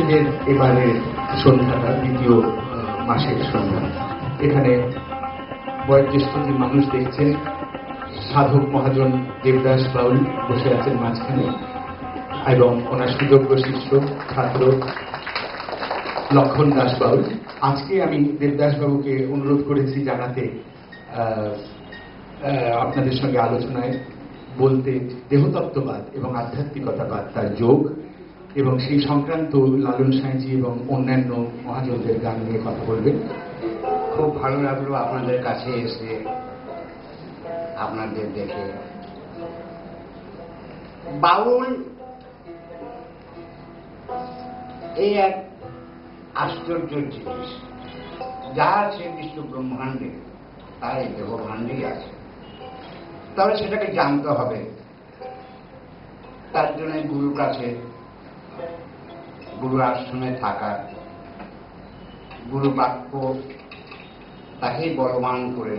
এপ্রিলের এবারের সন্ধ্যাটা দ্বিতীয় মাসের সন্ধ্যা। এখানে বয়োজ্যেষ্ঠ যে মানুষ দেখছেন, সাধক মহাজন দেবদাস বাউল বসে আছেন মাঝখানে, এবং ওনার সুযোগ্য শিষ্য ছাত্র লক্ষণ দাস বাউল। আজকে আমি দেবদাস বাবুকে অনুরোধ করেছি জানাতে আপনাদের সঙ্গে আলোচনায় বলতে দেহতত্ত্ববাদ এবং আধ্যাত্মিকতাবাদ, তার যোগ এবং সেই সংক্রান্ত লালন সাঁইজি এবং অন্যান্য মহাজনদের গান নিয়ে কথা বলবেন। খুব ভালো লাগলো আপনাদের কাছে এসে, আপনাদের দেখে। বাউল এই এক আশ্চর্য জিনিস, যা আছে বিশ্ব ব্রহ্মাণ্ডে তাই দেহভাণ্ডেই আছে। তবে সেটাকে জানতে হবে, তার জন্য গুরুর কাছে, গুরু আশ্রমে থাকা, গুরু বাক্য তাকেই বলবান করে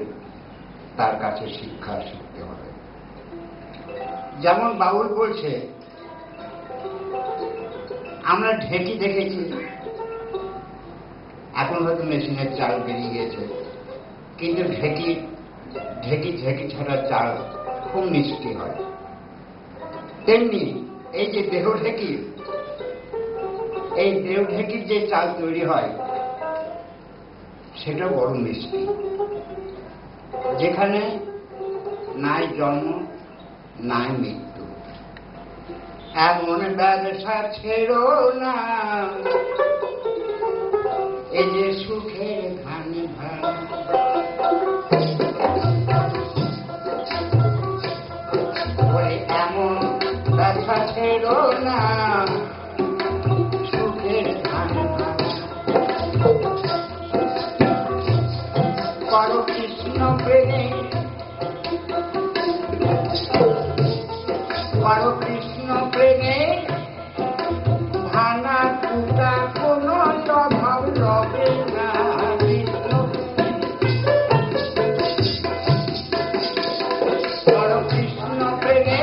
তার কাছে শিক্ষা শিখতে হবে। যেমন বাউল বলছে, আমরা ঢেঁকি দেখেছি, এখন হয়তো মেশিনের চাল বেরিয়ে গেছে, কিন্তু ঢেঁকি ছাড়া চাল খুব মিষ্টি হয়। তেমনি এই যে দেহ ঢেঁকি, এই দেহ ঢেঁকির যে চাল তৈরি হয় সেটা বড় মিষ্টি। যেখানে নাই জন্ম নাই মৃত্যু, এমন ব্যবসা ছেড়ো না, এই যে সুখের ধান ভাড়া। এমন ব্যবসা ছেড়ো না, সুখের ধান ভাড়া। করো কৃষ্ণ প্রেমে, করো কৃষ্ণ প্রেমে, ধানা কুটা কোন অভাব রবে না। করো কৃষ্ণ প্রেমে,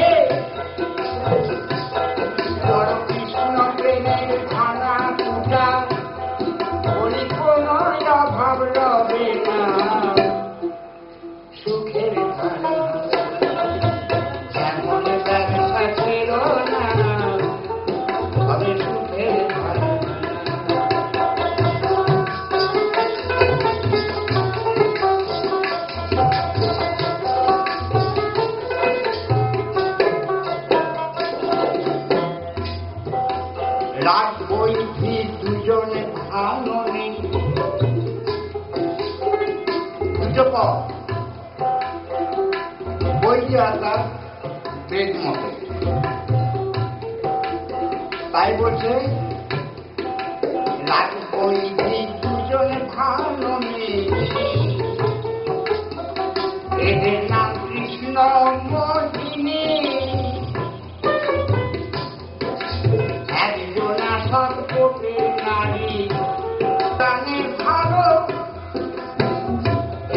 করো কৃষ্ণ প্রেমে, ধানা কুটা বলি কোন অভাব রবে না। সুখের ধারা এমন ব্যবসা ছিল না, তবে সুখের ধারা। রাত বৈধি দুজনে ভালো নেই, বৈধি আতা বেদ মতে। তাই বলছে রাত বৈধি দুজনে ভালো নেই, এদের নাম কৃষ্ণ মোহিনী। একজনা সৎপথের নারী, প্রাণে ভালো,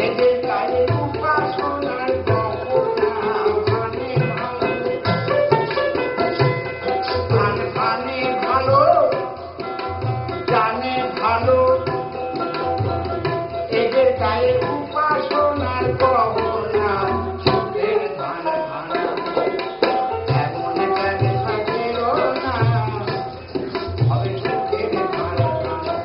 এদের গায়ে উপাসনার গহনা। ভানে ভালো, জানে ভালো, এদের গায়ে উপাসনার গহনা। সুখের ধান ভানা এমন ব্যবসা ছেড়ো না, হবে সুখের ধান ভানা।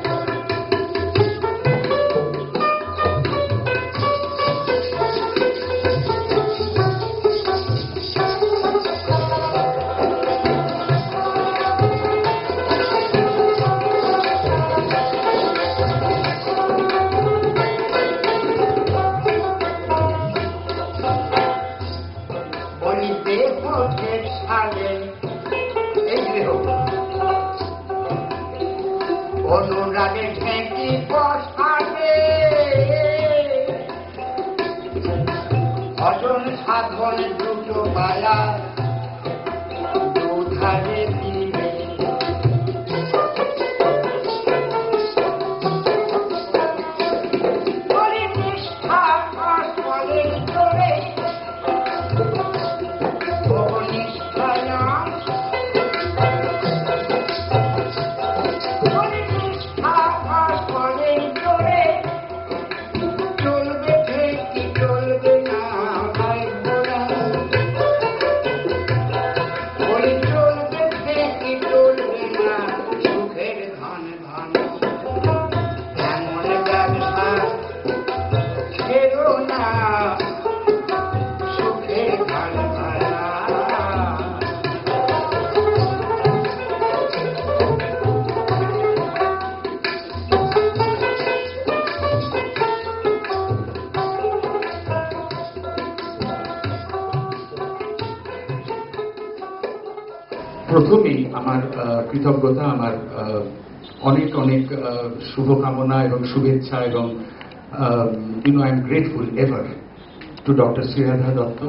অনুরাগে ঢেঁকি বসাবে, ভজন সাধন দুটো পায়া দুধারে দিবে। নিষ্ঠা আসলে চলে, নিষ্ঠা প্রথমেই আমার কৃতজ্ঞতা, আমার অনেক অনেক শুভকামনা এবং শুভেচ্ছা এবং I am grateful ever to doctor Sriradha Dutta.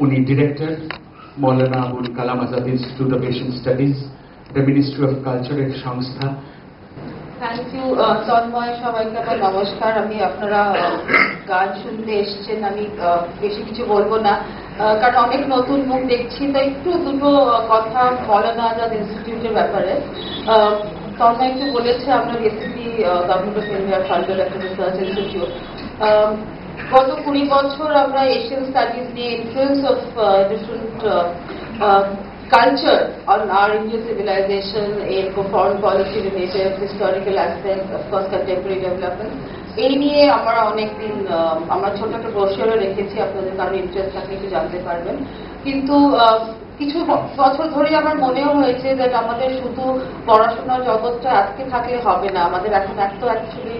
উনি director, Maulana Abul Kalam Azad institute of Asian studies, the ministry of কালচারের সংস্থা। Thank you Tanmoy. সবাইকে আমার নমস্কার। আমি আপনারা গান শুনতে এসছেন, আমি বেশি কিছু বলবো না, কারণ অনেক নতুন মুখ দেখছি, তো একটু দুটো কথা মৌলানা আজাদ ইনস্টিটিউটের ব্যাপারে। তন্ময় একটু বলেছে, আমরা basically government of India funded একটা রিসার্চ ইনস্টিটিউট। গত 20 বছর আমরা এশিয়ান স্টাডিজ নিয়ে influence of different culture on our Indian civilization, a foreign policy related, historical aspects, of course contemporary development, এই নিয়ে আমরা অনেকদিন আমরা ছোট একটা ব্রোশারও রেখেছি, আপনাদের কারো ইন্টারেস্ট থাকলে একটু জানতে পারবেন। কিন্তু কিছু বছর ধরে আমার মনেও হয়েছে যে আমাদের শুধু পড়াশোনার জগৎটা আজকে থাকলে হবে না, আমাদের এখন অ্যাকচুয়ালি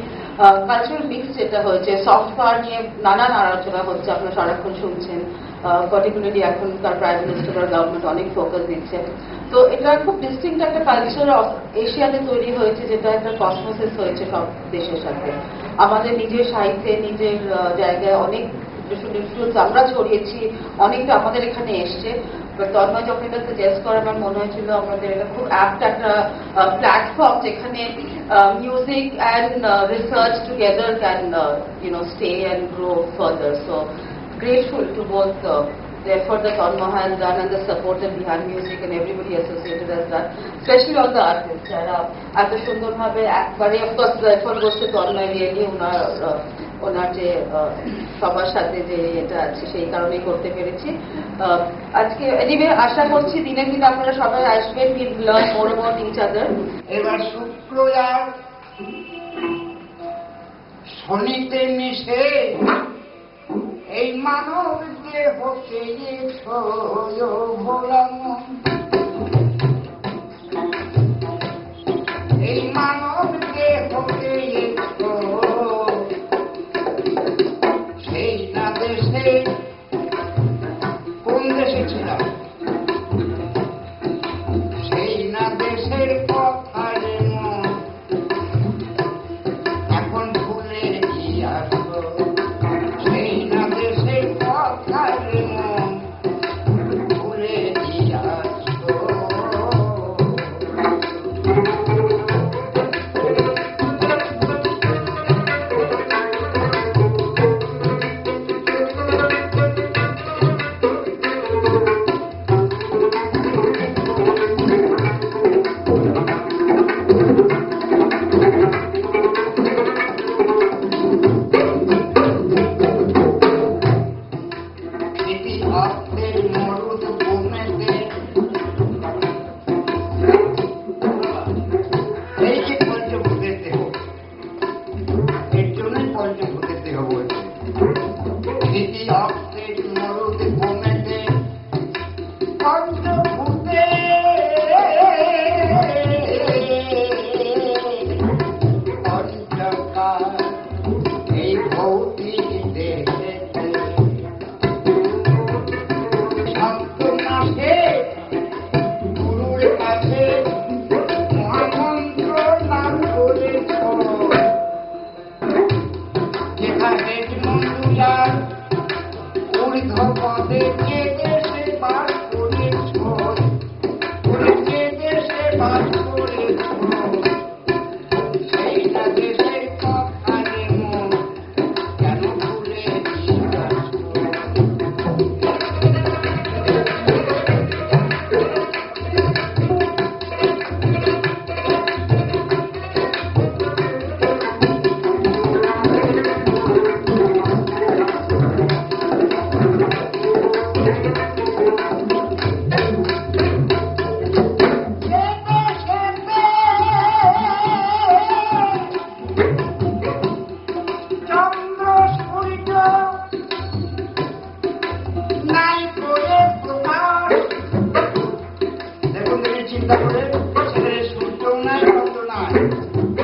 কালচারাল মিক্স যেটা হয়েছে, সফট পাওয়ার নিয়ে নানান আলোচনা হচ্ছে, আপনারা সারাক্ষণ শুনছেন, পার্টিকুলারলি এখনকার প্রাইম মিনিস্টার আর গভর্নমেন্ট অনেক ফোকাস দিচ্ছে। তো এটা খুব ডিস্টিংক্ট একটা কালচার এশিয়াতে তৈরি হয়েছে, যেটা একটা কসমোসিস হয়েছে সব দেশের সাথে। আমাদের নিজের সাহিত্যে, নিজের জায়গায় অনেক ডিফারেন্ট ইনফ্লুয়েন্স আমরা ছড়িয়েছি, অনেকটা আমাদের এখানে এসছে। তন্ময় যখন এটা সাজেস্ট করে, আমার মনে হয়েছিল আমাদের এটা খুব অ্যাপ্ট একটা প্ল্যাটফর্ম, যেখানে music and research together can stay and grow further. So grateful to both the effort that Tanmay has done and the support that Bihar Music and everybody associated has done, especially all the artists. এত সুন্দরভাবে একবারে, of course the effort goes to Tanmay, really ওনার যে সবার সাথে যে এটা আছে সেই কারণেই করতে পেরেছি আজকে। এনিওয়ে, আশা করছি দিনে দিনে আপনারা সবাই আসবেন, we learn more about each other. এবার শুক্র আর শনিতে মিশে এই মানব দেহকে ভোলাম, এই মানব দেহকে সেই না দেশে, কোন দেশে ছিলাম, সেই না দেশের কথা এখন ভুলে কি আসবো, সেই না দেশের কথা ভুলে কি আসবো।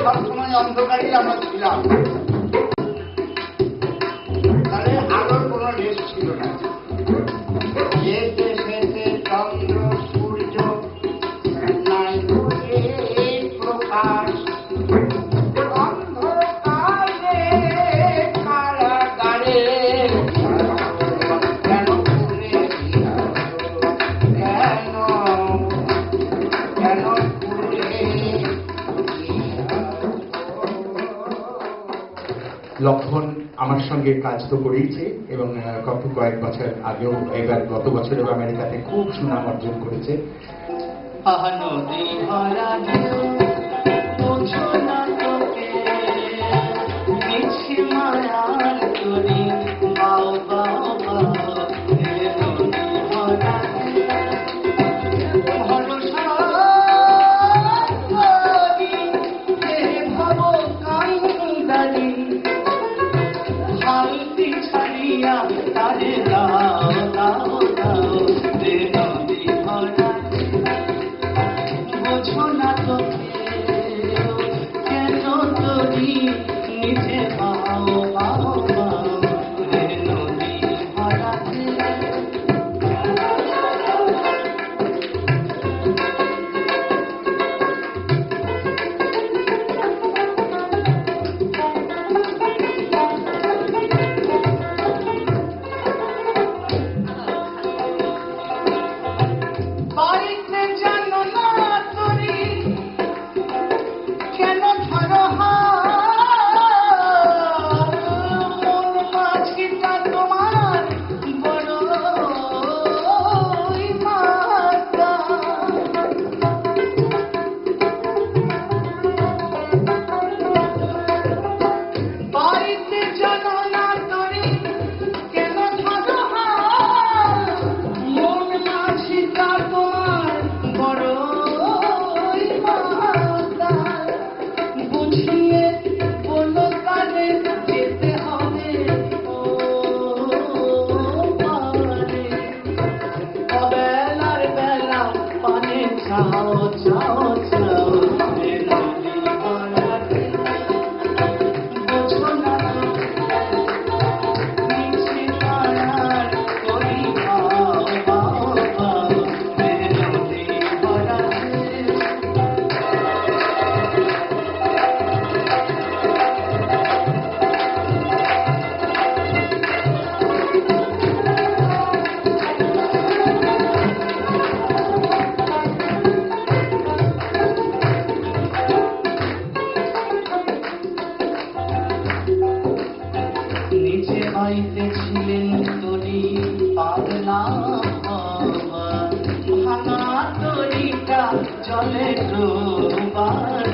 সবসময় অন্ধকারই আমরা ছিলাম, তাহলে আলোর কোনো রেস ছিল না। যে দেশেতে চন্দ্র সূর্য লক্ষণ আমার সঙ্গে কাজ তো করেইছে এবং কয়েক বছর আগেও এবার গত বছরেও আমেরিকাতে খুব সুনাম অর্জন করেছে। নদী ভরা মিছে মায়ার করি বাও বাও বাও নদী ভরা ভরসা করি ভাব কান্দারি হালতি ছাড়িয়া তারে দাও দাও দাও রে নদী ভরা বোঝো না তো কেন তোরি নিজে পাও পাও পাও রে নদী ভরা বাড়িতে জানো না তোরি কেন ধরো মন মাঝিটা তোমার বড় মাতা বাড়িতে জানো না তোরি কেন ধরো মন মাঝিটা তোমার বড় মাতা বুঝিয়ে বলো কানে যেতে হবে ও পারে অবেলার বেলা পানে চাও চাও চাও রে নদী ভরাতে বোঝো না মিছে মায়ার করি পাও পাও পাও রে নদী ভরাতে নিচে হইতেছিলেন তরি পাগলা ভাঙা তরিটা জলে ডোবার